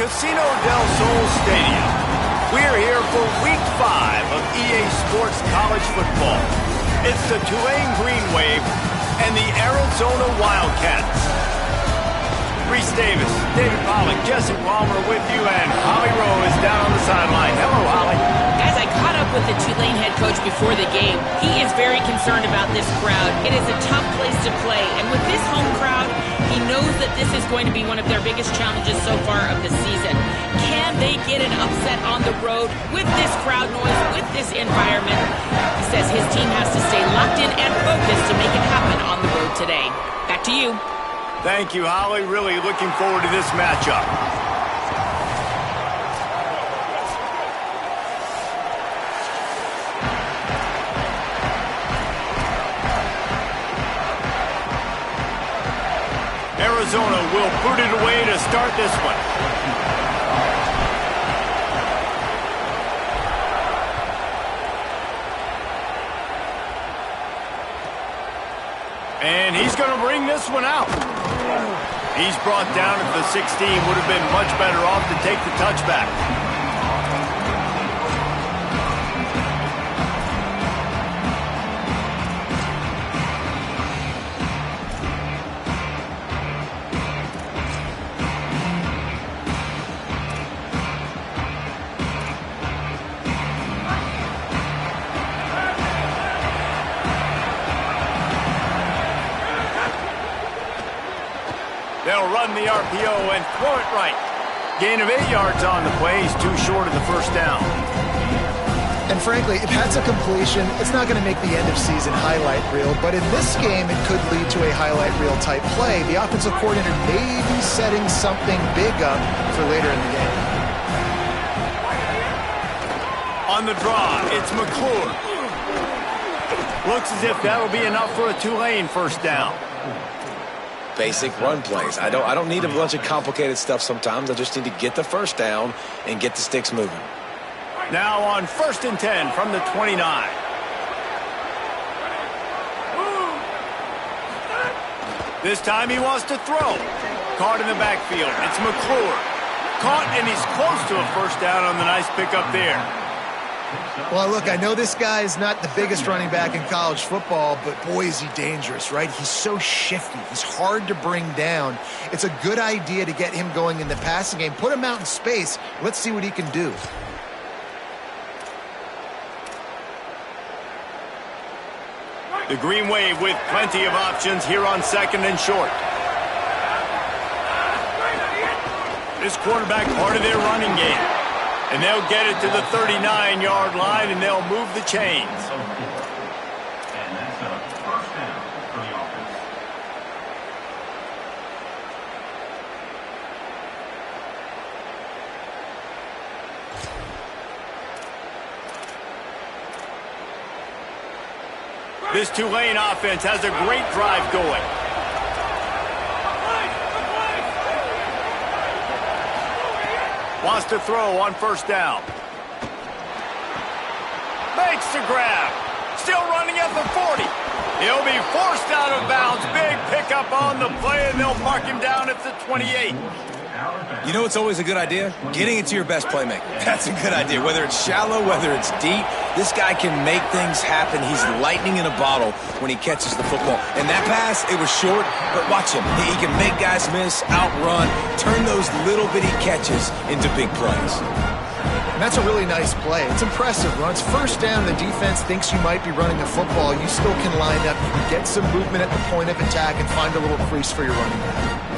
Casino del Sol Stadium. We're here for Week 5 of EA Sports College Football. It's the Tulane Green Wave and the Arizona Wildcats. Reese Davis, David Pollack, Jesse Palmer with you, and Holly Rowe is down on the sideline. Hello, Holly. Guys, I caught up with the Tulane head coach before the game. He is very concerned about this crowd. It is a tough place to play, and with this home crowd, he knows that this is going to be one of their biggest challenges so far of the season. Can they get an upset on the road with this crowd noise, with this environment? He says his team has to stay locked in and focused to make it happen on the road today. Back to you. Thank you, Holly. Really looking forward to this matchup. Arizona will boot it away to start this one. And he's going to bring this one out. He's brought down at the 16. Would have been much better off to take the touchback. They'll run the RPO and throw it right. Gain of 8 yards on the play. He's too short of the first down. And frankly, if that's a completion, it's not going to make the end of season highlight reel. But in this game, it could lead to a highlight reel type play. The offensive coordinator may be setting something big up for later in the game. On the draw, it's McClure. Looks as if that'll be enough for a Tulane first down. Basic run plays. I don't need a bunch of complicated stuff sometimes. I just need to get the first down and get the sticks moving. Now on 1st and 10 from the 29. This time he wants to throw. Caught in the backfield. It's McClure. Caught, and he's close to a first down on the nice pickup there. Well, look, I know this guy is not the biggest running back in college football, but boy, is he dangerous, right? He's so shifty. He's hard to bring down. It's a good idea to get him going in the passing game. Put him out in space. Let's see what he can do. The Green Wave with plenty of options here on 2nd and short. This quarterback part of their running game. And they'll get it to the 39-yard line, and they'll move the chains. And that's a first down for the offense. This Tulane offense has a great drive going. Wants to throw on 1st down. Makes the grab. Still running at the 40. He'll be forced out of bounds. Big pickup on the play, and they'll mark him down at the 28. You know, it's always a good idea? Getting it to your best playmaker. That's a good idea. Whether it's shallow, whether it's deep, this guy can make things happen. He's lightning in a bottle when he catches the football. And that pass, it was short, but watch him. He can make guys miss, outrun, turn those little bitty catches into big plays. And that's a really nice play. It's impressive. When it's first down, the defense thinks you might be running a football. You still can line up. You can get some movement at the point of attack and find a little crease for your running back.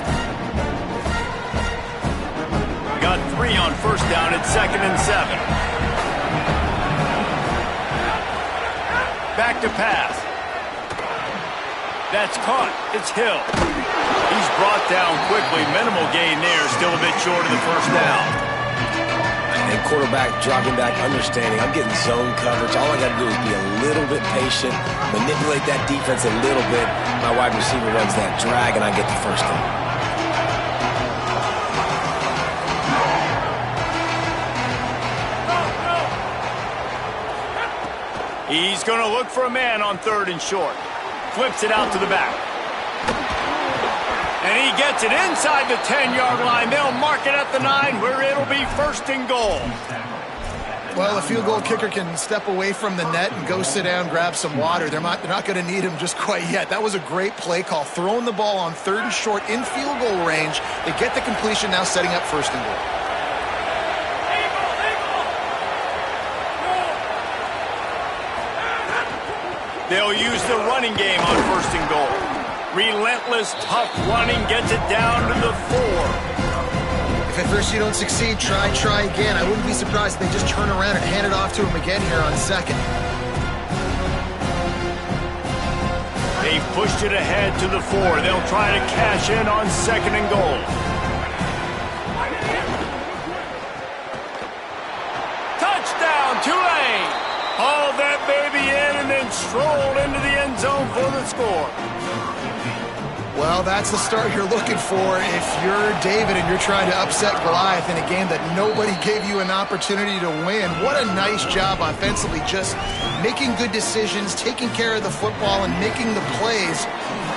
Got 3 on 1st down at 2nd and 7. Back to pass. That's caught. It's Hill. He's brought down quickly. Minimal gain there. Still a bit short of the first down. And quarterback dropping back, understanding I'm getting zone coverage. All I got to do is be a little bit patient, manipulate that defense a little bit. My wide receiver runs that drag, and I get the first down. He's going to look for a man on 3rd and short. Flips it out to the back. And he gets it inside the 10-yard line. They'll mark it at the 9 where it'll be 1st and goal. Well, a field goal kicker can step away from the net and go sit down, grab some water. They're not going to need him just quite yet. That was a great play call. Throwing the ball on 3rd and short in field goal range. They get the completion, now setting up 1st and goal. They'll use the running game on 1st and goal. Relentless, tough running gets it down to the 4. If at first you don't succeed, try again. I wouldn't be surprised if they just turn around and hand it off to him again here on 2nd. They've pushed it ahead to the 4. They'll try to cash in on 2nd and goal. Touchdown, Tulane! Hauled that baby in and then strolled into the end zone for the score. Well, that's the start you're looking for if you're David and you're trying to upset Goliath in a game that nobody gave you an opportunity to win. What a nice job offensively, just making good decisions, taking care of the football, and making the plays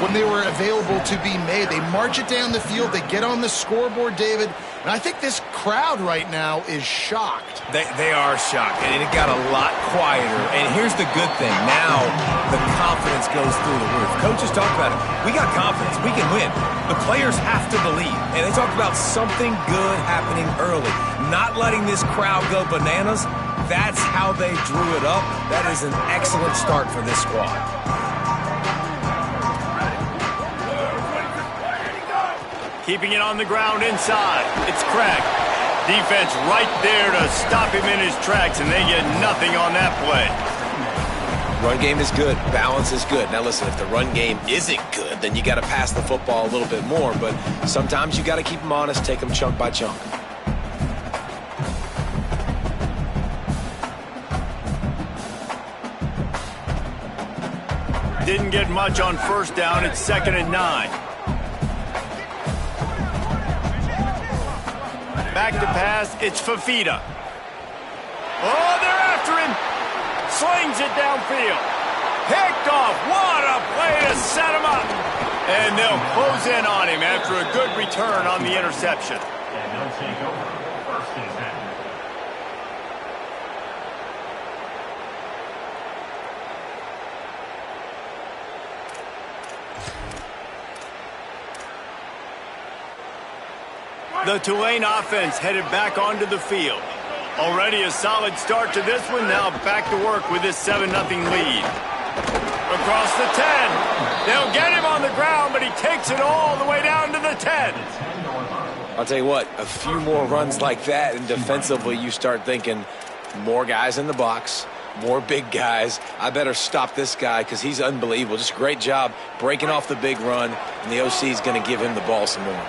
when they were available to be made. They march it down the field, they get on the scoreboard, David, and I think this crowd right now is shocked. They are shocked, and it got a lot quieter. And here's the good thing. Now the confidence goes through the roof. Coaches talk about it. We got confidence. We can win. The players have to believe. And they talked about something good happening early. Not letting this crowd go bananas. That's how they drew it up. That is an excellent start for this squad. Keeping it on the ground inside. It's Craig. Defense right there to stop him in his tracks, and they get nothing on that play. Run game is good. Balance is good. Now listen, if the run game isn't good, then you got to pass the football a little bit more. But sometimes you got to keep them honest, take them chunk by chunk. Didn't get much on 1st down. It's 2nd and 9. Back to pass, it's Fafita. Oh, they're after him. Slings it downfield. Picked off. What a play to set him up. And they'll close in on him after a good return on the interception. And they'll take over 1st and 10. The Tulane offense headed back onto the field. Already a solid start to this one. Now back to work with this 7-0 lead. Across the 10. They'll get him on the ground, but he takes it all the way down to the 10. I'll tell you what, a few more runs like that, and defensively you start thinking more guys in the box, more big guys. I better stop this guy because he's unbelievable. Just a great job breaking off the big run, and the OC is going to give him the ball some more.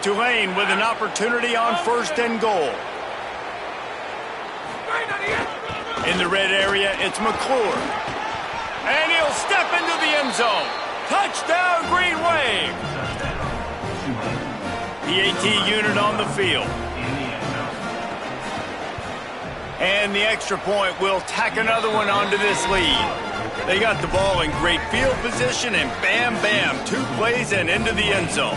Tulane with an opportunity on 1st and goal. In the red area, it's McClure. And he'll step into the end zone. Touchdown, Green Wave. PAT unit on the field. And the extra point will tack another one onto this lead. They got the ball in great field position, and bam, bam, 2 plays and into the end zone.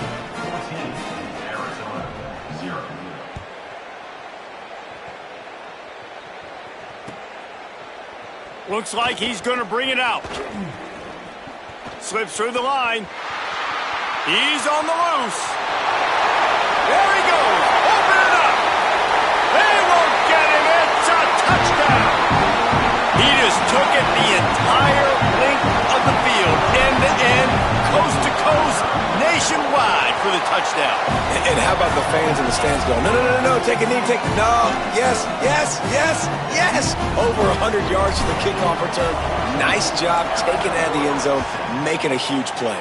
Looks like he's going to bring it out. Slips through the line. He's on the loose. There he goes. Open it up. They won't get him. It's a touchdown. He just took it the entire length of the field, end to end, coast to coast, nationwide for the touchdown. And how about the fans in the stands going, no, no, no, no, take a knee, take, no, yes, yes, yes, yes. Over 100 yards to the kickoff return. Nice job taking that in the end zone, making a huge play.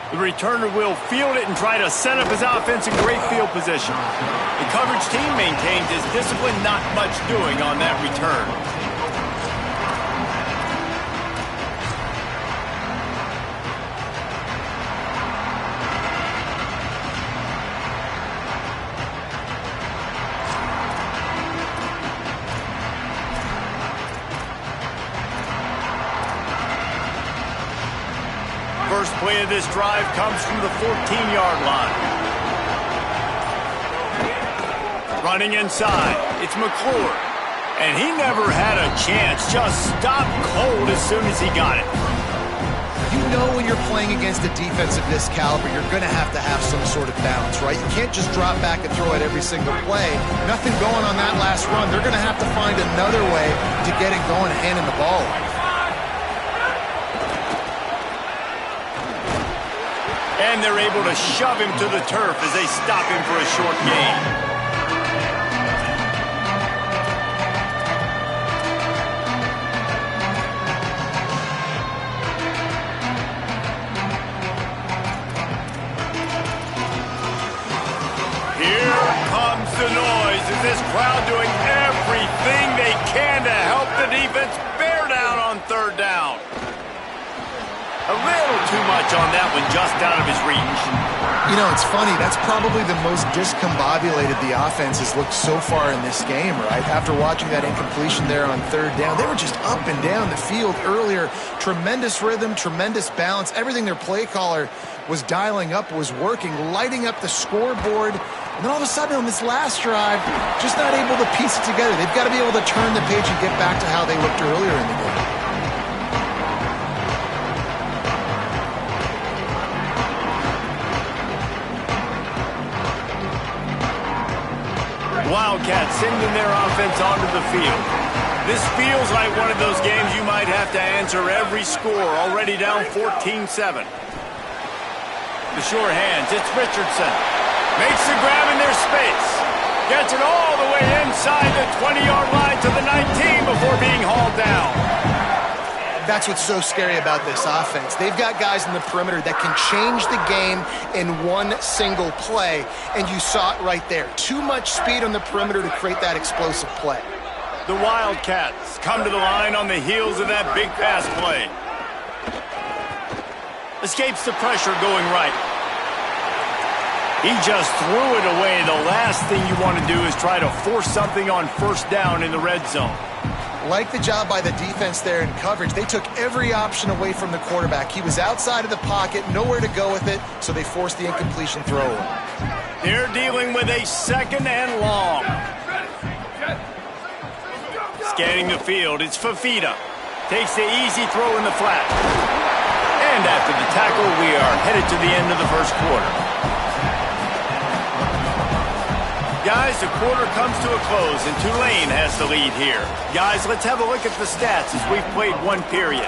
The returner will field it and try to set up his offense in great field position. The coverage team maintains his discipline, not much doing on that return. First play of this drive comes from the 14-yard line. Running inside, it's McClure. And he never had a chance, just stopped cold as soon as he got it. You know when you're playing against a defense of this caliber, you're going to have some sort of balance, right? You can't just drop back and throw it every single play. Nothing going on that last run. They're going to have to find another way to get it going, handing the ball off. And they're able to shove him to the turf as they stop him for a short gain. The noise is this crowd doing everything they can to help the defense bear down on third down. A little too much on that one, just out of his reach. You know, it's funny. That's probably the most discombobulated the offense has looked so far in this game, right? After watching that incompletion there on third down, they were just up and down the field earlier. Tremendous rhythm, tremendous balance. Everything their play caller was dialing up was working, lighting up the scoreboard. And then all of a sudden on this last drive, just not able to piece it together. They've got to be able to turn the page and get back to how they looked earlier in the game. Wildcats sending their offense onto the field. This feels like one of those games you might have to answer every score, already down 14-7. The sure hands, it's Richardson. Makes the grab in their space. Gets it all the way inside the 20-yard line to the 19 before being hauled down. That's what's so scary about this offense. They've got guys in the perimeter that can change the game in one single play, and you saw it right there. Too much speed on the perimeter to create that explosive play. The Wildcats come to the line on the heels of that big pass play. Escapes the pressure going right. He just threw it away. The last thing you want to do is try to force something on first down in the red zone. Like the job by the defense there in coverage. They took every option away from the quarterback. He was outside of the pocket, nowhere to go with it, so they forced the incompletion throw. They're dealing with a second and long. Scanning the field, it's Fafita. Takes the easy throw in the flat. And after the tackle, we are headed to the end of the first quarter. Guys, the quarter comes to a close, and Tulane has the lead here. Guys, let's have a look at the stats as we've played one period.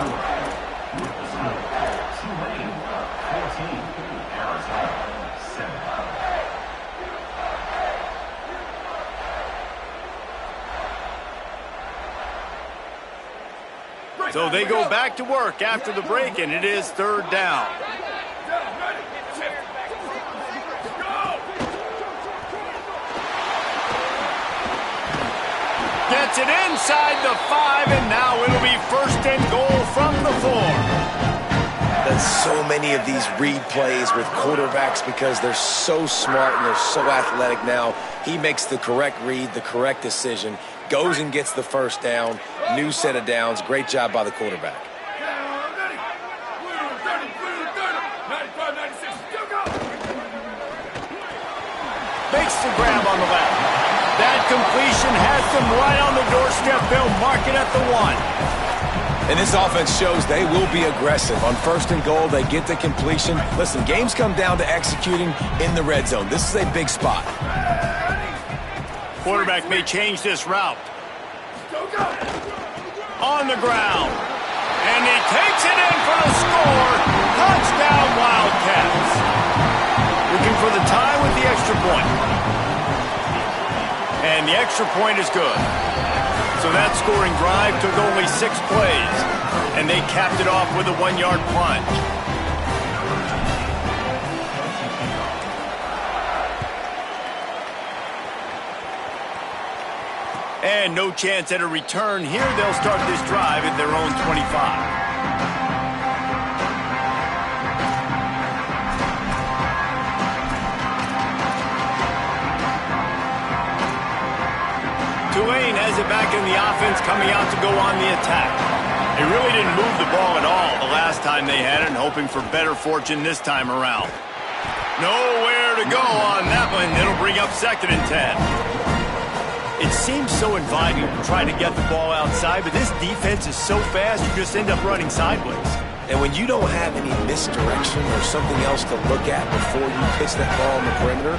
So they go back to work after the break, and it is third down. Gets it inside the 5, and now it'll be first and goal from the 4. There's so many of these read plays with quarterbacks because they're so smart and they're so athletic now. He makes the correct read, the correct decision, goes and gets the first down, new set of downs. Great job by the quarterback. Makes the grab on the left. That completion has them right on the doorstep. They'll mark it at the 1. And this offense shows they will be aggressive. On first and goal, they get the completion. Listen, games come down to executing in the red zone. This is a big spot. Quarterback may change this route. On the ground. And he takes it in for the score. Touchdown, Wildcats. Looking for the tie with the extra point. And the extra point is good. So that scoring drive took only 6 plays, and they capped it off with a 1-yard plunge. And no chance at a return here. They'll start this drive at their own 25. Tulane has it back in the offense, coming out to go on the attack. They really didn't move the ball at all the last time they had it, and hoping for better fortune this time around. Nowhere to go on that one. It'll bring up 2nd and 10. It seems so inviting to try to get the ball outside, but this defense is so fast, you just end up running sideways. And when you don't have any misdirection or something else to look at before you pitch that ball on the perimeter,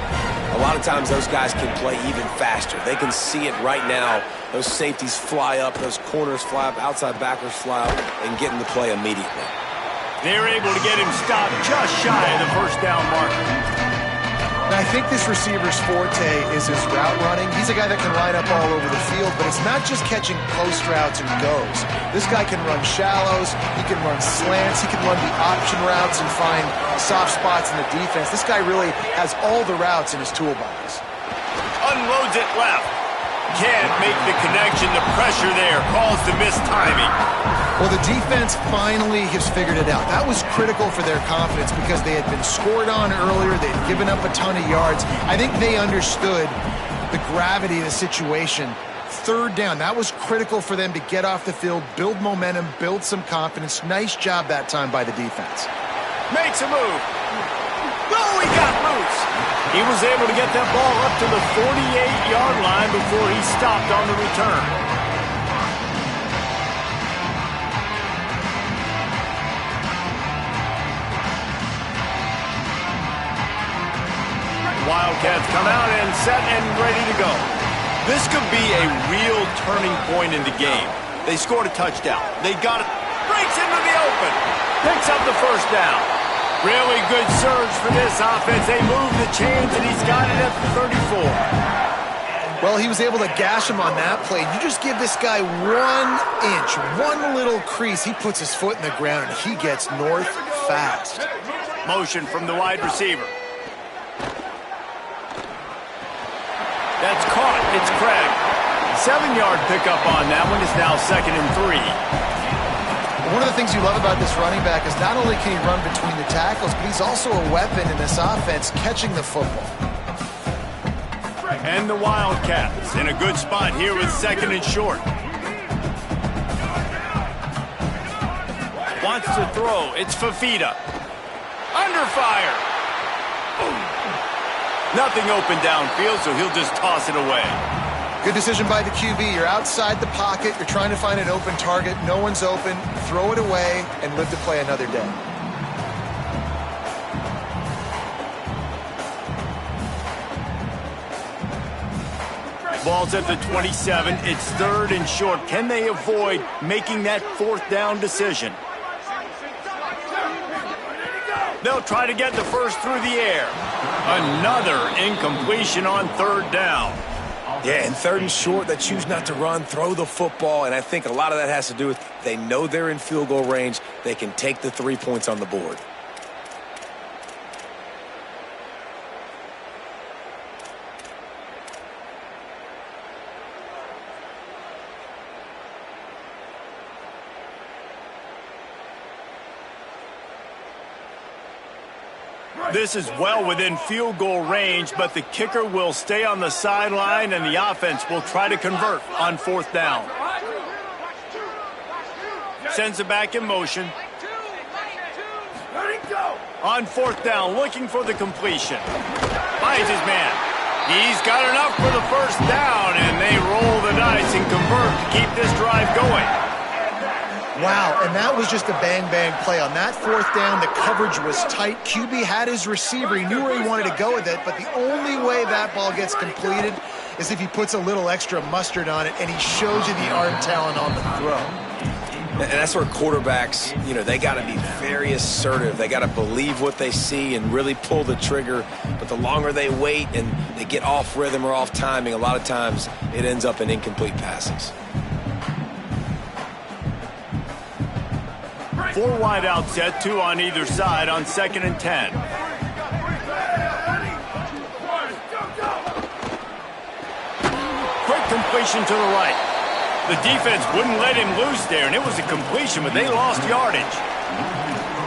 a lot of times those guys can play even faster. They can see it right now. Those safeties fly up, those corners fly up, outside backers fly up, and get in the play immediately. They're able to get him stopped just shy of the 1st down marker. And I think this receiver's forte is his route running. He's a guy that can line up all over the field, but it's not just catching post routes and goes. This guy can run shallows, he can run slants, he can run the option routes and find soft spots in the defense. This guy really has all the routes in his toolbox. Unloads it left. Can't make the connection. The pressure there caused the missed timing. Well, the defense finally has figured it out. That was critical for their confidence because they had been scored on earlier. They had given up a ton of yards. I think they understood the gravity of the situation. 3rd down, that was critical for them to get off the field, build momentum, build some confidence. Nice job that time by the defense. Makes a move. Oh, he got loose. He was able to get that ball up to the 48-yard line before he stopped on the return. Wildcats come out and set and ready to go. This could be a real turning point in the game. They scored a touchdown. They got it. Breaks into the open. Picks up the 1st down. Really good surge for this offense. They move the chains, and he's got it at the 34. Well, he was able to gash him on that play. You just give this guy 1 inch, one little crease. He puts his foot in the ground, and he gets north fast. Motion from the wide receiver. That's caught. It's Craig. 7-yard pickup on that one. It's now 2nd and 3. One of the things you love about this running back is not only can he run between the tackles, but he's also a weapon in this offense catching the football. And the Wildcats in a good spot here with 2nd and short. Wants to throw. It's Fafita. Under fire. Nothing open downfield, so he'll just toss it away. Good decision by the QB. You're outside the pocket. You're trying to find an open target. No one's open. Throw it away and live to play another day. Ball's at the 27. It's 3rd and short. Can they avoid making that 4th down decision? They'll try to get the 1st through the air. Another incompletion on 3rd down. Yeah, and 3rd and short, they choose not to run, throw the football, and I think a lot of that has to do with they know they're in field goal range. They can take the 3 points on the board. This is well within field goal range, but the kicker will stay on the sideline, and the offense will try to convert on 4th down. Sends it back in motion. On 4th down, looking for the completion. Finds his man. He's got enough for the 1st down, and they roll the dice and convert to keep this drive going. Wow, and that was just a bang-bang play. On that 4th down, the coverage was tight. QB had his receiver. He knew where he wanted to go with it, but the only way that ball gets completed is if he puts a little extra mustard on it, and he shows you the arm talent on the throw. And that's where quarterbacks, they got to be very assertive. They got to believe what they see and really pull the trigger. But the longer they wait and they get off rhythm or off timing, a lot of times it ends up in incomplete passes. 4 wide out set, 2 on either side on 2nd and 10. Quick completion to the right. The defense wouldn't let him loose there, and it was a completion, but they lost yardage.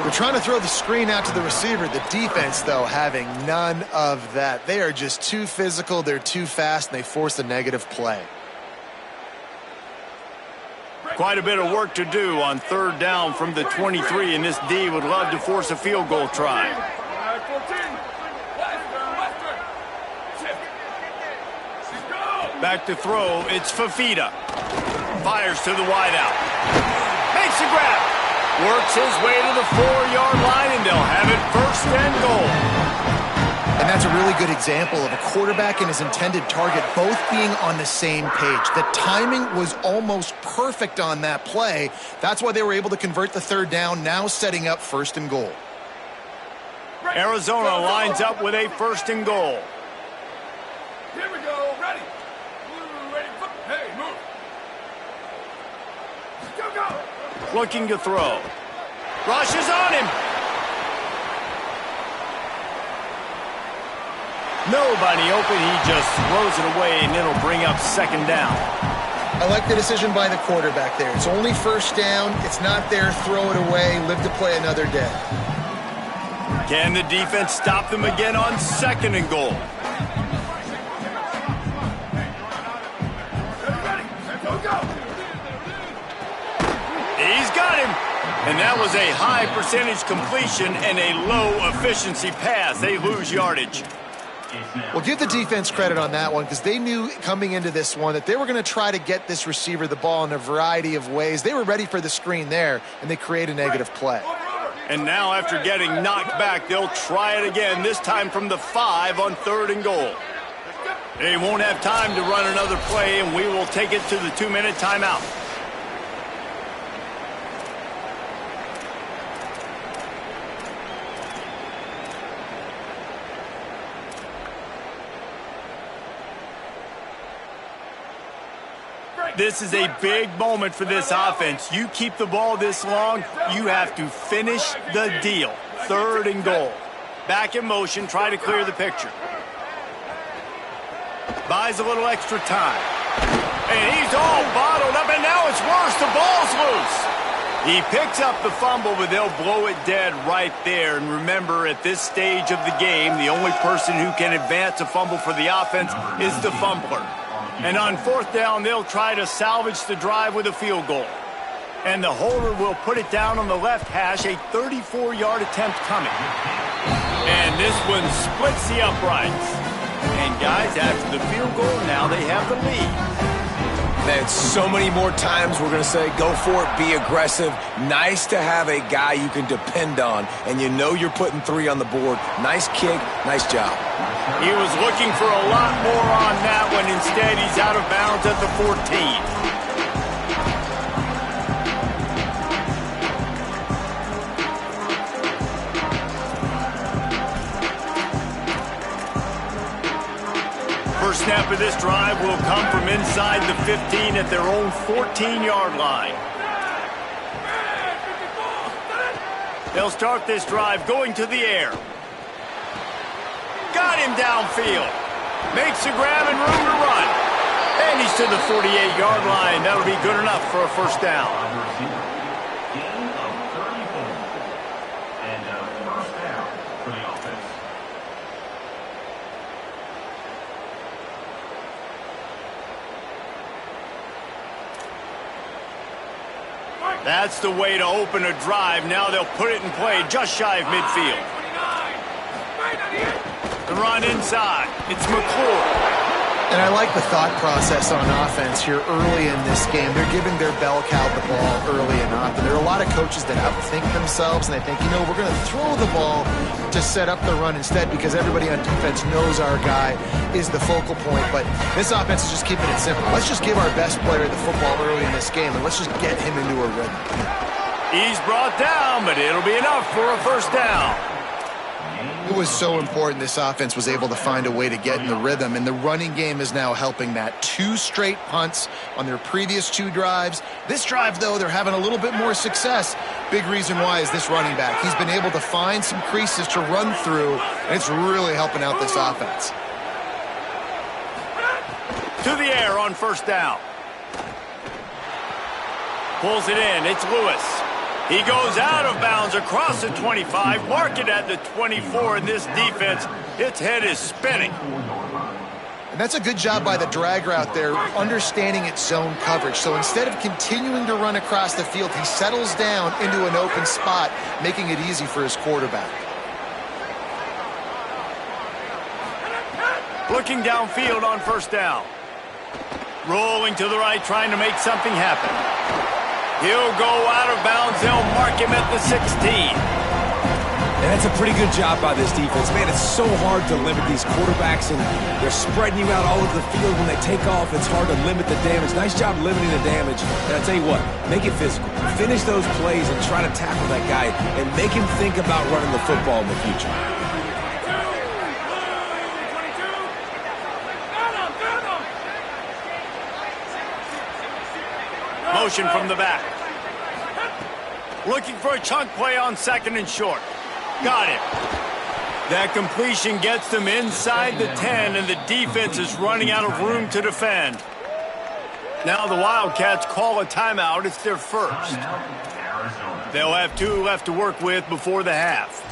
We're trying to throw the screen out to the receiver. The defense, though, having none of that. They are just too physical, they're too fast, and they force a negative play. Quite a bit of work to do on third down from the 23, and this D would love to force a field goal try. Back to throw, it's Fafita. Fires to the wideout. Makes a grab. Works his way to the 4-yard line, and they'll have it first and goal. And that's a really good example of a quarterback and his intended target both being on the same page. The timing was almost perfect on that play. That's why they were able to convert the third down, now setting up first and goal. Arizona lines up with a first and goal. Here we go. Ready. Ready. Hey, move. Go. Looking to throw. Rushes on him. Nobody open. He just throws it away, and it'll bring up second down. I like the decision by the quarterback there. It's only first down. It's not there. Throw it away. Live to play another day. Can the defense stop them again on second and goal? He's got him. And that was a high percentage completion and a low efficiency pass. They lose yardage. Well, give the defense credit on that one because they knew coming into this one that they were going to try to get this receiver the ball in a variety of ways. They were ready for the screen there, and they create a negative play. And now after getting knocked back, they'll try it again, this time from the 5 on third and goal. They won't have time to run another play, and we will take it to the 2-minute timeout. This is a big moment for this offense. You keep the ball this long, you have to finish the deal. Third and goal. Back in motion, try to clear the picture. Buys a little extra time. And he's all bottled up, and now it's worse. The ball's loose. He picks up the fumble, but they'll blow it dead right there. And remember, at this stage of the game, the only person who can advance a fumble for the offense is the fumbler. And on fourth down, they'll try to salvage the drive with a field goal. And the holder will put it down on the left hash, a 34-yard attempt coming. And this one splits the uprights. And guys, after the field goal, now they have the lead. Man, so many more times we're going to say, go for it, be aggressive. Nice to have a guy you can depend on, and you know you're putting 3 on the board. Nice kick, nice job. He was looking for a lot more on that one. Instead, he's out of bounds at the 14. First snap of this drive will come from inside the 15 at their own 14-yard line. They'll start this drive going to the air. Got him downfield. Makes a grab and room to run. And he's to the 48-yard line. That'll be good enough for a first down. That's the way to open a drive. Now they'll put it in play just shy of midfield. The run inside. It's McClure. And I like the thought process on offense here early in this game. They're giving their bell cow the ball early and often. There are a lot of coaches that outthink themselves, and they think, you know, we're going to throw the ball to set up the run instead because everybody on defense knows our guy is the focal point. But this offense is just keeping it simple. Let's just give our best player the football early in this game, and let's just get him into a rhythm. He's brought down, but it'll be enough for a first down. It was so important this offense was able to find a way to get in the rhythm, and the running game is now helping that. 2 straight punts on their previous 2 drives. This drive, though, they're having a little bit more success. Big reason why is this running back. He's been able to find some creases to run through, and it's really helping out this offense. To the air on first down. Pulls it in. It's Lewis. He goes out of bounds across the 25, mark it at the 24, and this defense, its head is spinning. And that's a good job by the drag route there, understanding its zone coverage. So instead of continuing to run across the field, he settles down into an open spot, making it easy for his quarterback. Looking downfield on first down. Rolling to the right, trying to make something happen. He'll go out of bounds. They'll mark him at the 16. And that's a pretty good job by this defense. Man, it's so hard to limit these quarterbacks, and they're spreading you out all over the field. When they take off, it's hard to limit the damage. Nice job limiting the damage. And I tell you what, make it physical. Finish those plays and try to tackle that guy and make him think about running the football in the future. Motion from the back. Looking for a chunk play on second and short. Got it. That completion gets them inside the 10, and the defense is running out of room to defend. Now the Wildcats call a timeout. It's their first. They'll have 2 left to work with before the half.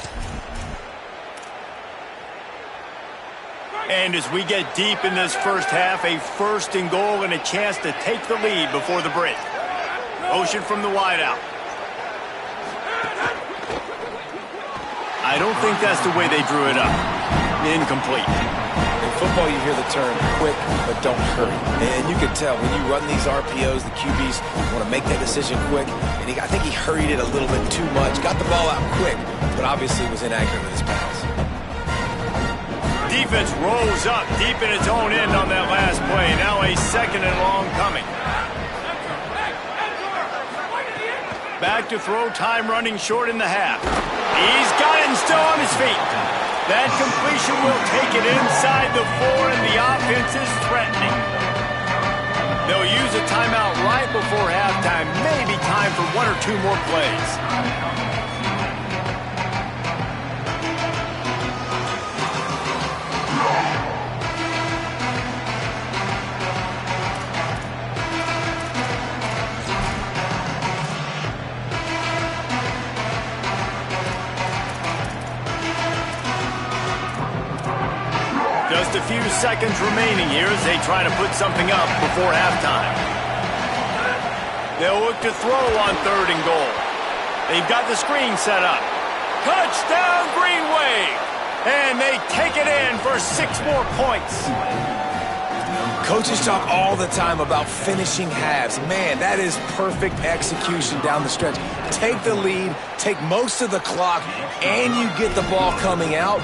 And as we get deep in this first half, a first and goal and a chance to take the lead before the break. Motion from the wideout. I don't think that's the way they drew it up. Incomplete. In football, you hear the term quick, but don't hurry. And you can tell when you run these RPOs, the QBs want to make that decision quick. And I think he hurried it a little bit too much. Got the ball out quick, but obviously was inaccurate with his pass. Defense rolls up deep in its own end on that last play. Now a second and long coming. Back to throw, time running short in the half. He's got it and still on his feet. That completion will take it inside the 4, and the offense is threatening. They'll use a timeout right before halftime. Maybe time for 1 or 2 more plays. Just a few seconds remaining here as they try to put something up before halftime. They'll look to throw on 3rd and goal. They've got the screen set up. Touchdown, Green Wave! And they take it in for 6 more points. Coaches talk all the time about finishing halves. Man, that is perfect execution down the stretch. Take the lead, take most of the clock, and you get the ball coming out.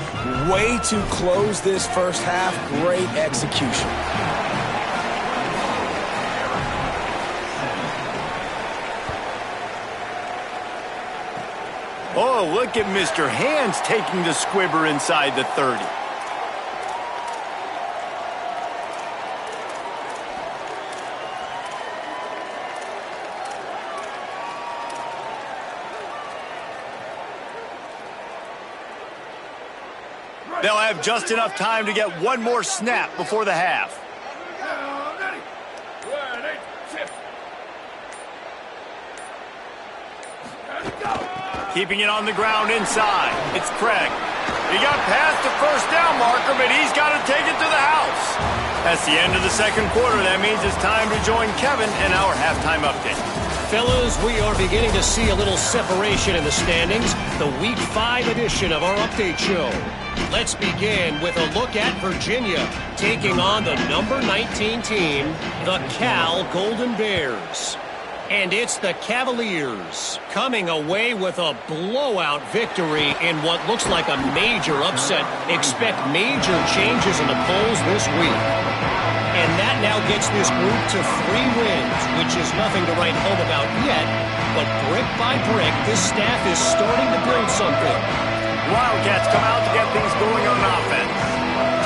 Way to close this first half. Great execution. Oh, look at Mr. Hands taking the squibber inside the 30. They'll have just enough time to get 1 more snap before the half. Keeping it on the ground inside. It's Craig. He got past the first down marker, but he's got to take it to the house. That's the end of the second quarter. That means it's time to join Kevin in our halftime update. Fellas, we are beginning to see a little separation in the standings. The Week 5 edition of our update show. Let's begin with a look at Virginia taking on the number 19 team, the Cal Golden Bears. And it's the Cavaliers coming away with a blowout victory in what looks like a major upset. Expect major changes in the polls this week. And that now gets this group to 3 wins, which is nothing to write home about yet. But brick by brick, this staff is starting to build something. Wildcats come out to get things going on offense.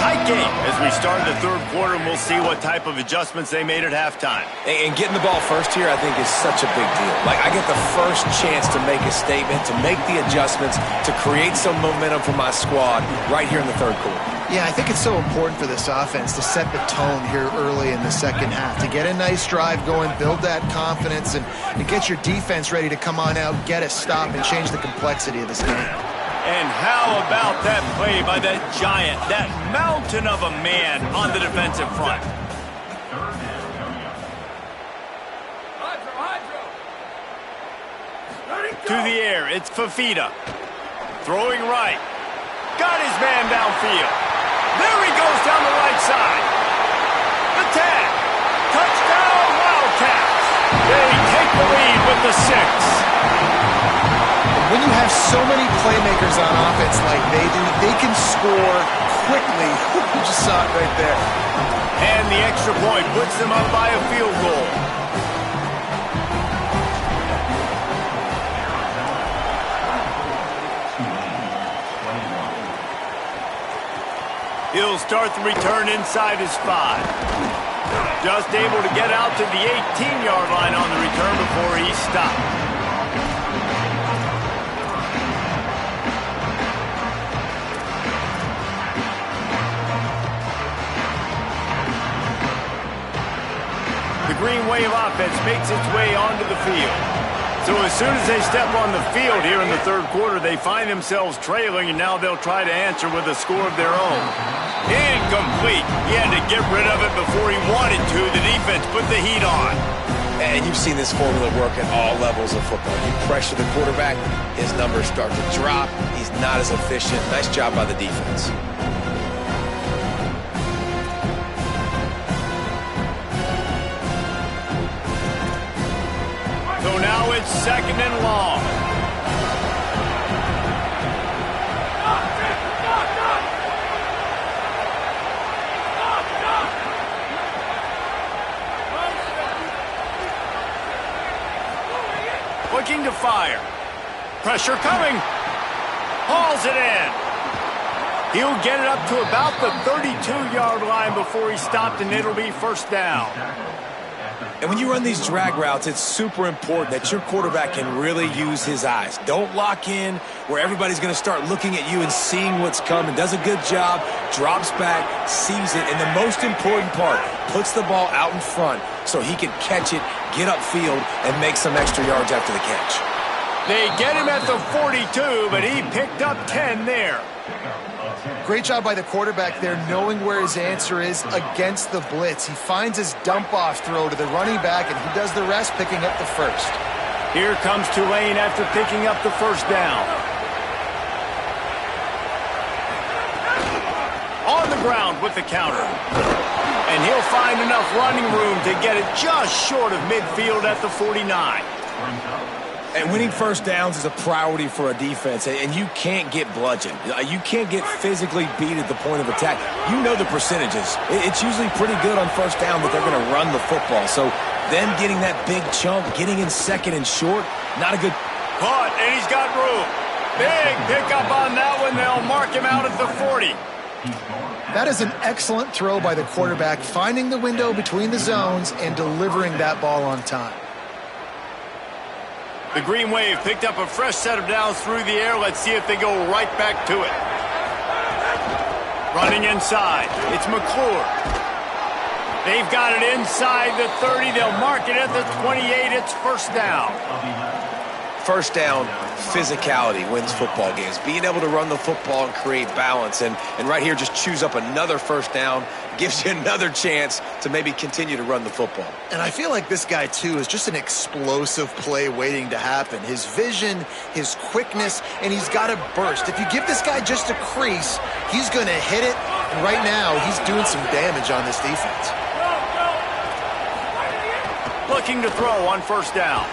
Tight game as we start the 3rd quarter, and we'll see what type of adjustments they made at halftime. And getting the ball first here, I think, is such a big deal. Like, I get the first chance to make a statement, to make the adjustments, to create some momentum for my squad right here in the 3rd quarter. Yeah, I think it's so important for this offense to set the tone here early in the second half, to get a nice drive going, build that confidence, and get your defense ready to come on out, get a stop, and change the complexity of this game. And how about that play by that giant, that mountain of a man on the defensive front? To the air, it's Fafita. Throwing right. Got his man downfield. There he goes down the right side. The tag. Touchdown, Wildcats. They take the lead with the 6. When you have so many playmakers on offense like they do, they can score quickly. You just saw it right there. And the extra point puts them up by a field goal. He'll start the return inside his 5. Just able to get out to the 18-yard line on the return before he stopped. The Green Wave offense makes its way onto the field. So as soon as they step on the field here in the third quarter, they find themselves trailing, and now they'll try to answer with a score of their own. Incomplete. He had to get rid of it before he wanted to. The defense put the heat on. And you've seen this formula work at all levels of football. You pressure the quarterback, his numbers start to drop. He's not as efficient. Nice job by the defense. So now it's 2nd and long. Looking to fire. Pressure coming. Hauls it in. He'll get it up to about the 32-yard line before he stopped, and it'll be 1st down. And when you run these drag routes, it's super important that your quarterback can really use his eyes. Don't lock in where everybody's going to start looking at you and seeing what's coming. Does a good job, drops back, sees it, and the most important part, puts the ball out in front so he can catch it, get upfield, and make some extra yards after the catch. They get him at the 42, but he picked up 10 there. Great job by the quarterback there, knowing where his answer is against the blitz. He finds his dump-off throw to the running back, and he does the rest, picking up the 1st. Here comes Tulane after picking up the 1st down. On the ground with the counter. And he'll find enough running room to get it just short of midfield at the 49. And winning 1st downs is a priority for a defense, and you can't get bludgeoned. You can't get physically beat at the point of attack. You know the percentages. It's usually pretty good on 1st down that they're going to run the football. So them getting that big chunk, getting in 2nd and short, not a good... Caught, and he's got room. Big pickup on that one. They'll mark him out at the 40. That is an excellent throw by the quarterback, finding the window between the zones and delivering that ball on time. The Green Wave picked up a fresh set of downs through the air. Let's see if they go right back to it. Running inside. It's McClure. They've got it inside the 30. They'll mark it at the 28. It's 1st down. 1st down, physicality wins football games. Being able to run the football and create balance. And right here, just choose up another 1st down. Gives you another chance to maybe continue to run the football. And I feel like this guy, too, is just an explosive play waiting to happen. His vision, his quickness, and he's got a burst. If you give this guy just a crease, he's going to hit it. And right now, he's doing some damage on this defense. Looking to throw on 1st down.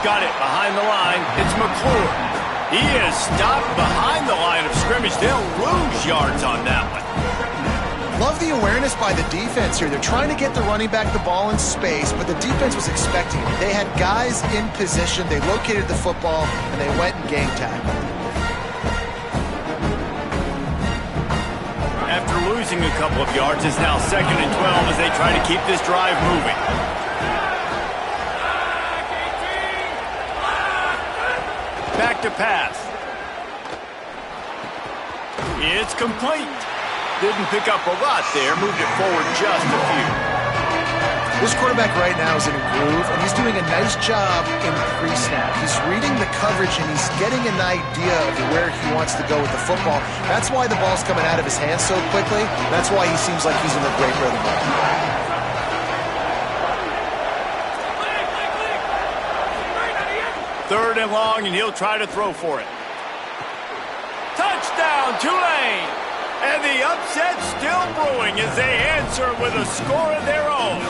Got it behind the line. It's McClure. He is stopped behind the line of scrimmage. They'll lose yards on that one. Love the awareness by the defense here. They're trying to get the running back the ball in space, but the defense was expecting it. They had guys in position. They located the football, and they went and gang tackled. After losing a couple of yards, it's now 2nd and 12 as they try to keep this drive moving. Back to pass. It's complete. Didn't pick up a lot there. Moved it forward just a few. This quarterback right now is in a groove, and he's doing a nice job in pre-snap. He's reading the coverage, and he's getting an idea of where he wants to go with the football. That's why the ball's coming out of his hands so quickly. That's why he seems like he's in a great rhythm. 3rd and long, and he'll try to throw for it. Touchdown, Tulane! And the upset still brewing as they answer with a score of their own.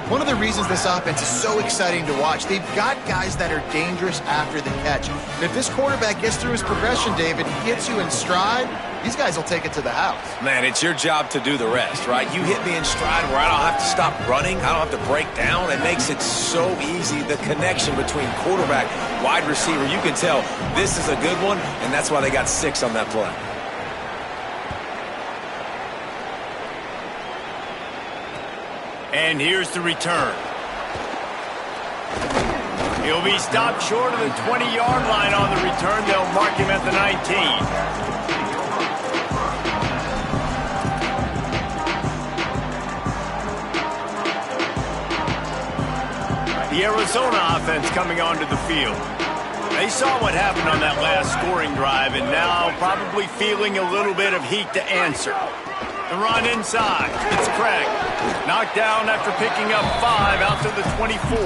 One of the reasons this offense is so exciting to watch, they've got guys that are dangerous after the catch. And if this quarterback gets through his progression, David, he gets you in stride, these guys will take it to the house. Man, it's your job to do the rest, right? You hit me in stride where I don't have to stop running. I don't have to break down. It makes it so easy. The connection between quarterback, wide receiver, you can tell this is a good one, and that's why they got 6 on that play. And here's the return. He'll be stopped short of the 20-yard line on the return. They'll mark him at the 19. The Arizona offense coming onto the field. They saw what happened on that last scoring drive, and now probably feeling a little bit of heat to answer. The run inside. It's Craig. Knocked down after picking up 5 out to the 24.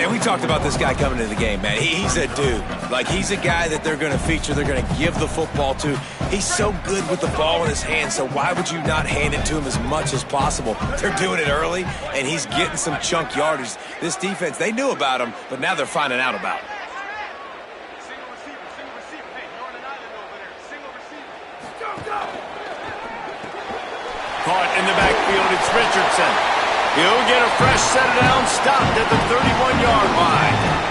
And we talked about this guy coming into the game, man. He's a dude. Like, he's a guy that they're going to feature, they're going to give the football to. He's so good with the ball in his hand, so why would you not hand it to him as much as possible? They're doing it early, and he's getting some chunk yardage. This defense, they knew about him, but now they're finding out about him. Caught in the backfield, it's Richardson. He'll get a fresh set down, stopped at the 31-yard line.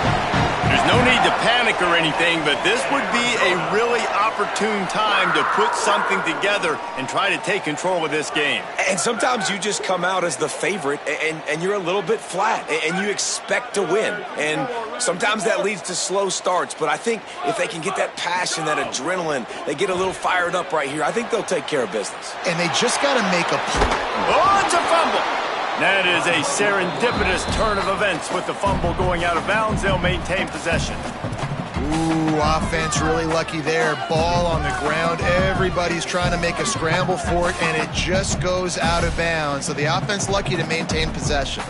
There's no need to panic or anything, but this would be a really opportune time to put something together and try to take control of this game. And sometimes you just come out as the favorite, and you're a little bit flat, and you expect to win. And sometimes that leads to slow starts, but I think if they can get that passion, that adrenaline, they get a little fired up right here, I think they'll take care of business. And they just got to make a play. Oh, it's a fumble. That is a serendipitous turn of events with the fumble going out of bounds. They'll maintain possession. Ooh, offense really lucky there. Ball on the ground. Everybody's trying to make a scramble for it, and it just goes out of bounds. So the offense lucky to maintain possession.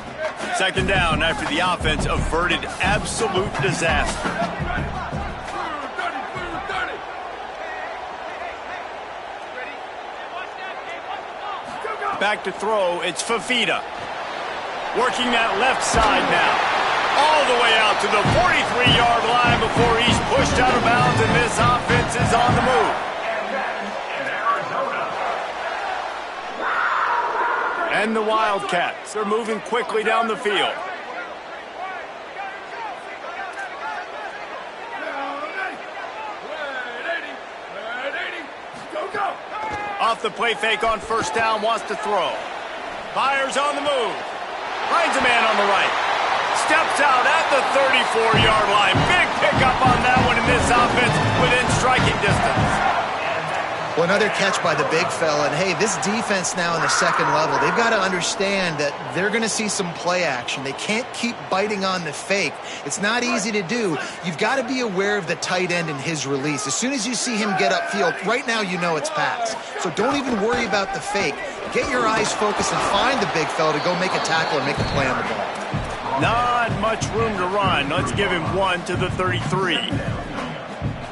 2nd down after the offense averted absolute disaster. Back to throw, it's Fafita. Working that left side now. All the way out to the 43-yard line before he's pushed out of bounds, and this offense is on the move. And the Wildcats are moving quickly down the field. Off the play fake on 1st down, wants to throw. Fires on the move. Finds a man on the right. Steps out at the 34-yard line. Big pickup on that one in this offense within striking distance. Well, another catch by the big fella. And, hey, this defense now in the 2nd level, they've got to understand that they're going to see some play action. They can't keep biting on the fake. It's not easy to do. You've got to be aware of the tight end and his release. As soon as you see him get upfield, right now you know it's pass. So don't even worry about the fake. Get your eyes focused and find the big fella to go make a tackle or make a play on the ball. Not much room to run. Let's give him 1 to the 33.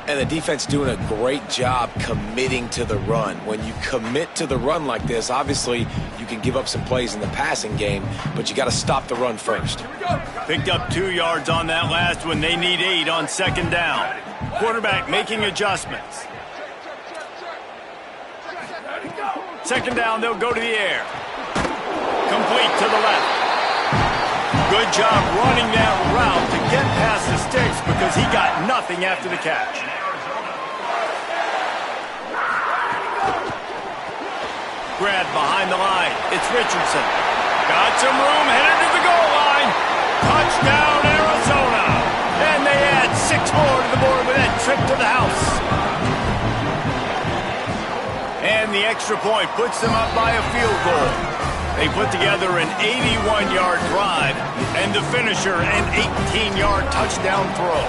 And the defense doing a great job committing to the run. When you commit to the run like this, obviously you can give up some plays in the passing game, but you got to stop the run first. Picked up 2 yards on that last one. They need 8 on 2nd down. Quarterback making adjustments. 2nd down, they'll go to the air. Complete to the left. Good job running that route to get past the sticks because he got nothing after the catch. Grab behind the line. It's Richardson. Got some room, headed to the goal line. Touchdown, Arizona. And they add 6 more to the board with that trip to the house. And the extra point puts them up by a field goal. They put together an 81-yard drive, and the finisher, an 18-yard touchdown throw.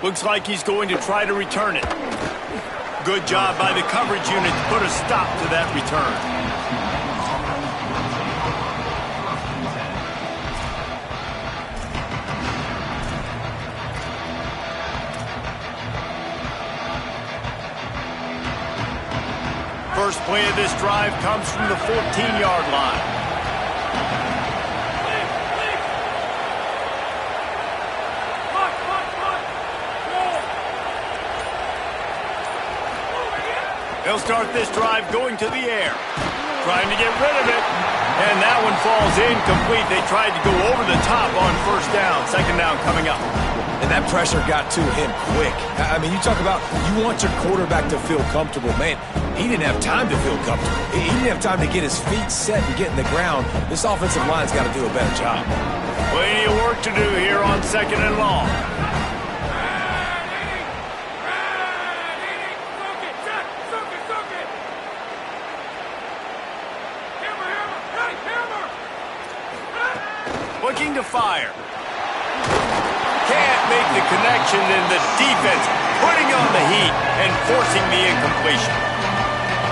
Looks like he's going to try to return it. Good job by the coverage unit to put a stop to that return. First play of this drive comes from the 14-yard line. They'll start this drive going to the air, trying to get rid of it, and that one falls incomplete. They tried to go over the top on first down. Second down coming up. And that pressure got to him quick. I mean, you talk about you want your quarterback to feel comfortable. Man, he didn't have time to feel comfortable. He didn't have time to get his feet set and get in the ground. This offensive line's got to do a better job. Plenty of work to do here on second and long. Looking to fire. Can't make the connection, and the defense putting on the heat and forcing the incompletion.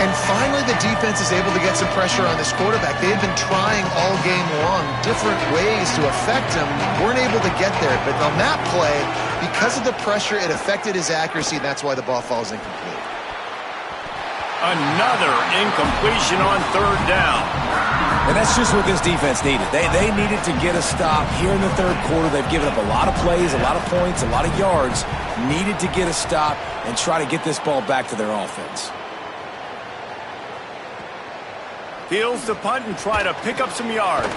And finally, the defense is able to get some pressure on this quarterback. They had been trying all game long different ways to affect him. Weren't able to get there. But on that play, because of the pressure, it affected his accuracy. That's why the ball falls incomplete. Another incompletion on third down. And that's just what this defense needed. They needed to get a stop here in the third quarter. They've given up a lot of plays, a lot of points, a lot of yards. Needed to get a stop and try to get this ball back to their offense. Fields to punt and try to pick up some yards.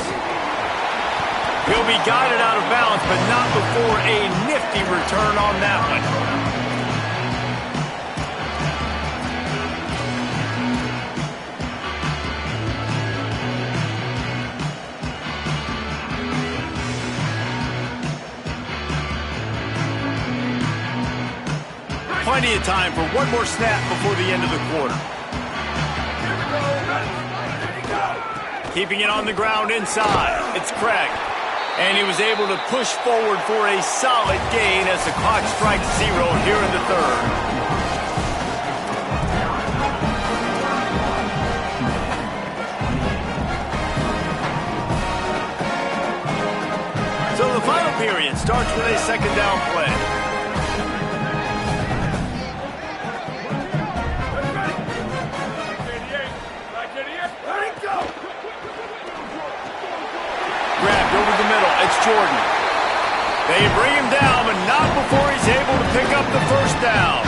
He'll be guided out of bounds, but not before a nifty return on that one. Plenty of time for one more snap before the end of the quarter. Keeping it on the ground inside. It's Craig. And he was able to push forward for a solid gain as the clock strikes 0 here in the third. So the final period starts with a second down play. Grabbed over the middle. It's Jordan. They bring him down, but not before he's able to pick up the first down.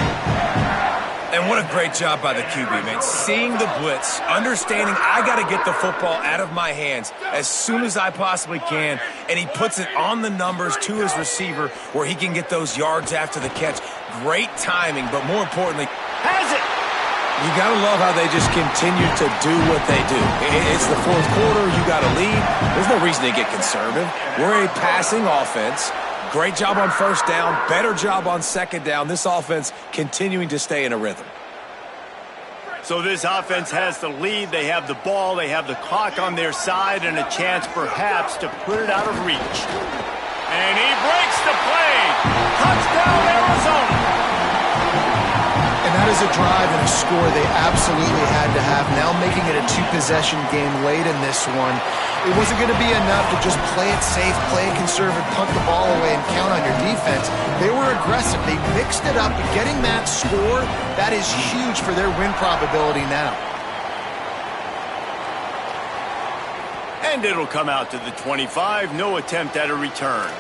And what a great job by the QB, man. Seeing the blitz, understanding I got to get the football out of my hands as soon as I possibly can, and he puts it on the numbers to his receiver where he can get those yards after the catch. Great timing, but more importantly, has it. You got to love how they just continue to do what they do. It's the fourth quarter. You got to lead. There's no reason to get conservative. We're a passing offense. Great job on first down. Better job on second down. This offense continuing to stay in a rhythm. So this offense has the lead. They have the ball. They have the clock on their side and a chance perhaps to put it out of reach. And he breaks the play. Touchdown, Arizona. And that is a drive and a score they absolutely had to have. Now making it a two-possession game late in this one. It wasn't going to be enough to just play it safe, play it conservative, punt the ball away, and count on your defense. They were aggressive. They mixed it up. Getting that score, that is huge for their win probability now. And it'll come out to the 25. No attempt at a return.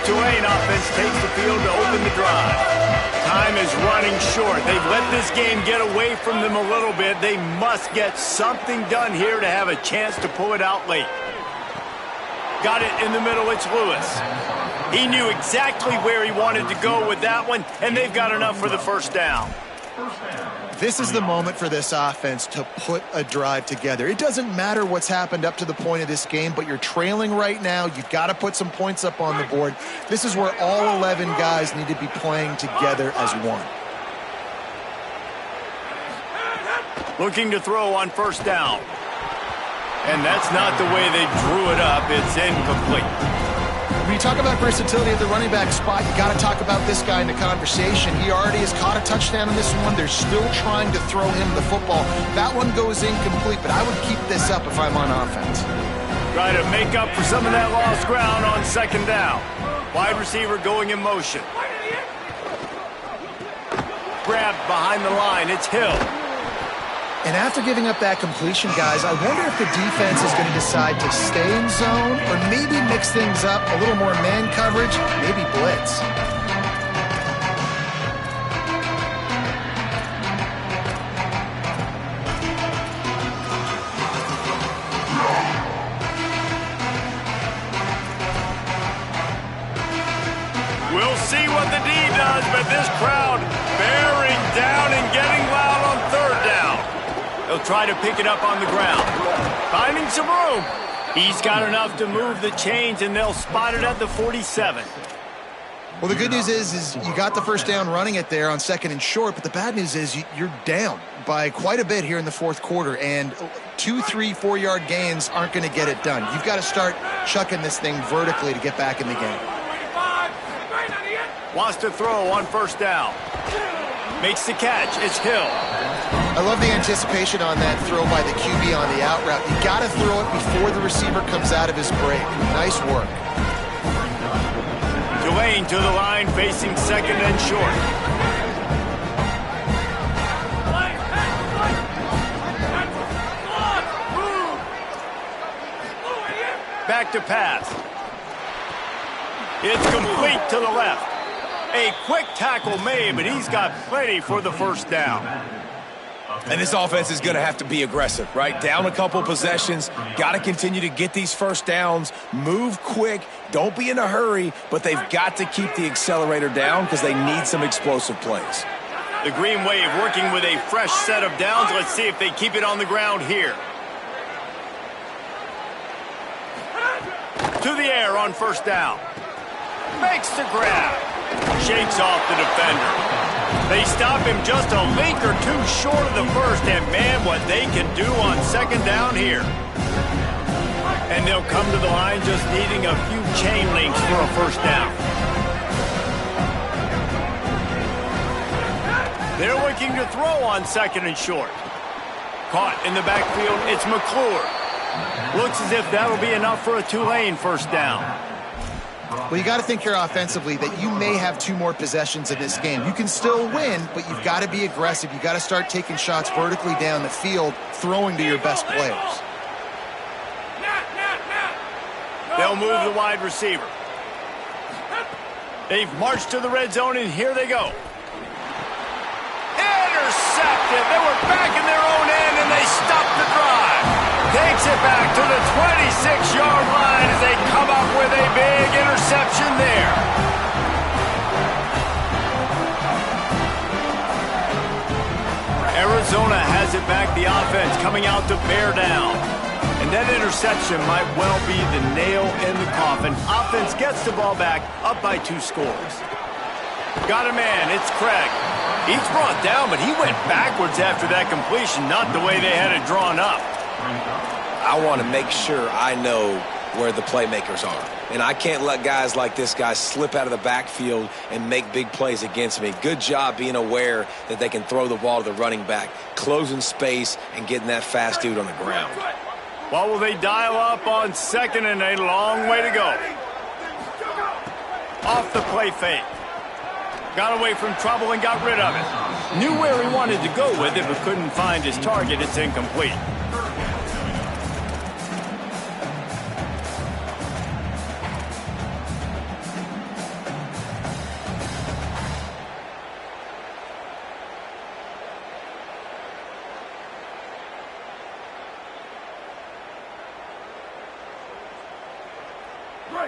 Tulane offense takes the field to open the drive. Time is running short. They've let this game get away from them a little bit. They must get something done here to have a chance to pull it out late. Got it in the middle, it's Lewis. He knew exactly where he wanted to go with that one, and they've got enough for the first down. This is the moment for this offense to put a drive together. It doesn't matter what's happened up to the point of this game, but you're trailing right now. You've got to put some points up on the board. This is where all 11 guys need to be playing together as one. Looking to throw on first down. And that's not the way they drew it up. It's incomplete. When you talk about versatility at the running back spot, you got to talk about this guy in the conversation. He already has caught a touchdown in this one. They're still trying to throw him the football. That one goes incomplete, but I would keep this up if I'm on offense. Try to make up for some of that lost ground on second down. Wide receiver going in motion. Grab behind the line. It's Hill. And after giving up that completion, guys, I wonder if the defense is going to decide to stay in zone or maybe mix things up, a little more man coverage, maybe blitz. We'll see what the D does, but this crowd bearing down and getting loud on third down. They'll try to pick it up on the ground. Finding some room. He's got enough to move the chains, and they'll spot it at the 47. Well, the good news is you got the first down running it there on second and short, but the bad news is you're down by quite a bit here in the fourth quarter, and 2, 3, 4-yard gains aren't going to get it done. You've got to start chucking this thing vertically to get back in the game. Wants to throw on first down. Makes the catch. It's Hill. I love the anticipation on that throw by the QB on the out route. You got to throw it before the receiver comes out of his break. Nice work. Tulane to the line, facing second and short. Back to pass. It's complete to the left. A quick tackle made, but he's got plenty for the first down. And this offense is going to have to be aggressive, right? Down a couple possessions, got to continue to get these first downs, move quick, don't be in a hurry, but they've got to keep the accelerator down because they need some explosive plays. The Green Wave working with a fresh set of downs. Let's see if they keep it on the ground here. To the air on first down. Makes the grab. Shakes off the defender. They stop him just a link or two short of the first, and man, what they can do on second down here. And they'll come to the line just needing a few chain links for a first down. They're looking to throw on second and short. Caught in the backfield, it's McClure. Looks as if that'll be enough for a Tulane first down. Well, you got to think here offensively that you may have 2 more possessions in this game. You can still win, but you've got to be aggressive. You've got to start taking shots vertically down the field, throwing to your best players. They'll move the wide receiver. They've marched to the red zone, and here they go. Intercepted. They were back in their own end, and they stopped the drive. Takes it back to the 26-yard line as they come up with a big interception there. Arizona has it back, the offense coming out to bear down. And that interception might well be the nail in the coffin. Offense gets the ball back, up by 2 scores. Got a man, it's Craig. He's brought down, but he went backwards after that completion, not the way they had it drawn up. I want to make sure I know where the playmakers are. And I can't let guys like this guy slip out of the backfield and make big plays against me. Good job being aware that they can throw the ball to the running back, closing space and getting that fast dude on the ground. What will they dial up on second and a long way to go? Off the play fake. Got away from trouble and got rid of it. Knew where he wanted to go with it, but couldn't find his target. It's incomplete.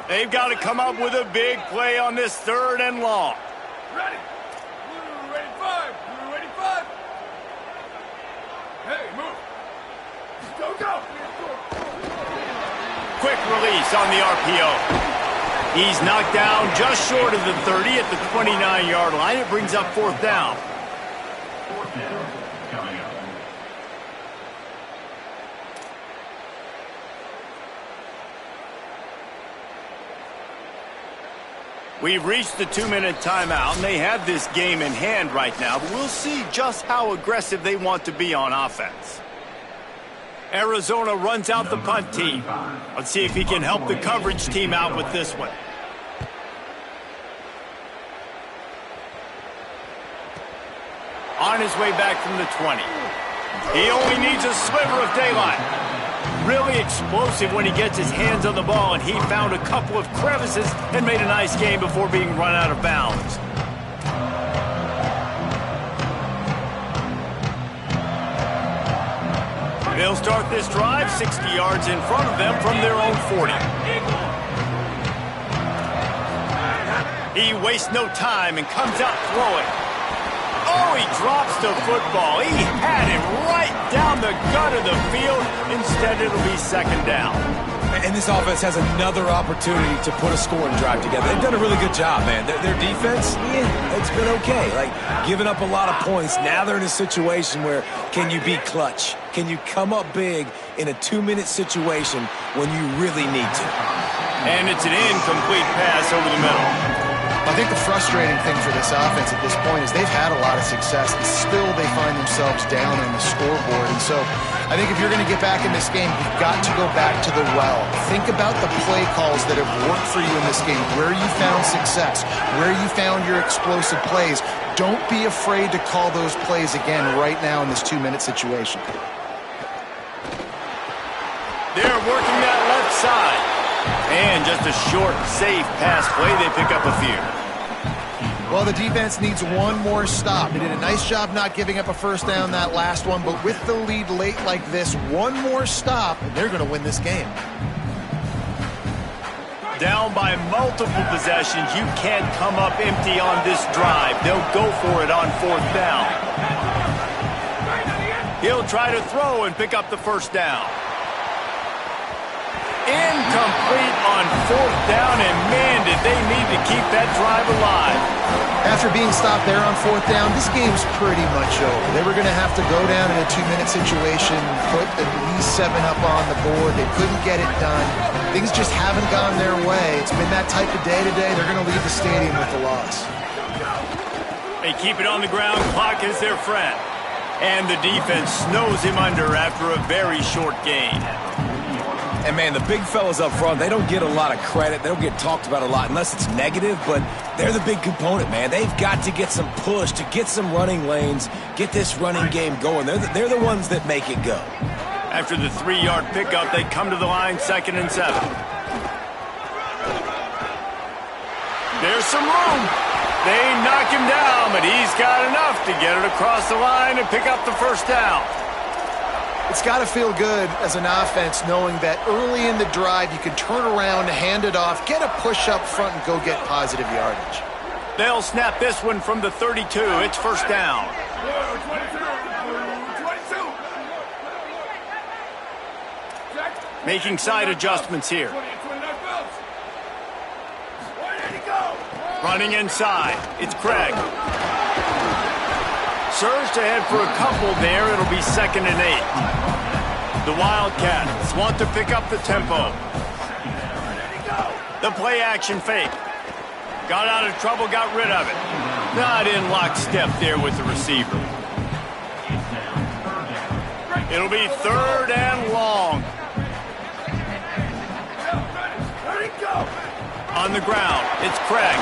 They've got to come up with a big play on this 3rd and long. Ready. Ready, 5. Ready, 5. Hey, move. Go. Quick release on the RPO. He's knocked down just short of the 30 at the 29-yard line. It brings up 4th down. 4th down coming up. We've reached the 2-minute timeout, and they have this game in hand right now, but we'll see just how aggressive they want to be on offense. Arizona runs out the punt team. Let's see if he can help the coverage team out with this one. On his way back from the 20. He only needs a sliver of daylight. Really explosive when he gets his hands on the ball, and he found a couple of crevices and made a nice game before being run out of bounds. They'll start this drive 60 yards in front of them from their own 40. He wastes no time and comes out throwing. Oh, he drops the football. He had it right down the gut of the field. Instead, it'll be 2nd down. And this offense has another opportunity to put a scoring drive together. They've done a really good job, man. Their defense, it's been okay. Like, giving up a lot of points. Now they're in a situation where can you be clutch? Can you come up big in a 2-minute situation when you really need to? And it's an incomplete pass over the middle. I think the frustrating thing for this offense at this point is they've had a lot of success, and still they find themselves down on the scoreboard. And so I think if you're going to get back in this game, you've got to go back to the well. Think about the play calls that have worked for you in this game, where you found success, where you found your explosive plays. Don't be afraid to call those plays again right now in this 2-minute situation. They're working that left side. And just a short, safe pass play. They pick up a few. Well, the defense needs one more stop. They did a nice job not giving up a 1st down that last one, but with the lead late like this, one more stop, and they're going to win this game. Down by multiple possessions, you can't come up empty on this drive. They'll go for it on 4th down. He'll try to throw and pick up the 1st down. Incomplete on 4th down, and man, did they need to keep that drive alive. After being stopped there on 4th down, this game's pretty much over. They were going to have to go down in a 2-minute situation, put at least 7 up on the board. They couldn't get it done. Things just haven't gone their way. It's been that type of day today. They're going to leave the stadium with the loss. They keep it on the ground. Clock is their friend. And the defense snows him under after a very short gain. And, man, the big fellas up front, they don't get a lot of credit. They don't get talked about a lot unless it's negative, but they're the big component, man. They've got to get some push, to get some running lanes, get this running game going. They're the ones that make it go. After the 3-yard pickup, they come to the line 2nd and 7. There's some room. They knock him down, but he's got enough to get it across the line and pick up the 1st down. It's got to feel good as an offense knowing that early in the drive you can turn around, hand it off, get a push up front, and go get positive yardage. They'll snap this one from the 32. It's 1st down. 22. Making side adjustments here. Running inside. It's Craig. Surged ahead for a couple there. It'll be 2nd and 8. The Wildcats want to pick up the tempo. The play action fake. Got out of trouble, got rid of it. Not in lockstep there with the receiver. It'll be 3rd and long. On the ground, it's Craig.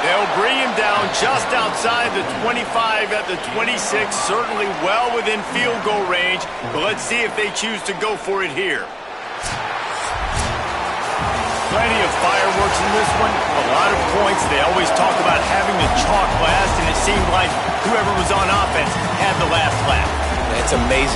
They'll bring him down just outside the 25 at the 26, certainly well within field goal range, but let's see if they choose to go for it here. Plenty of fireworks in this one, a lot of points. They always talk about having the chalk last, and it seemed like whoever was on offense had the last laugh. It's amazing.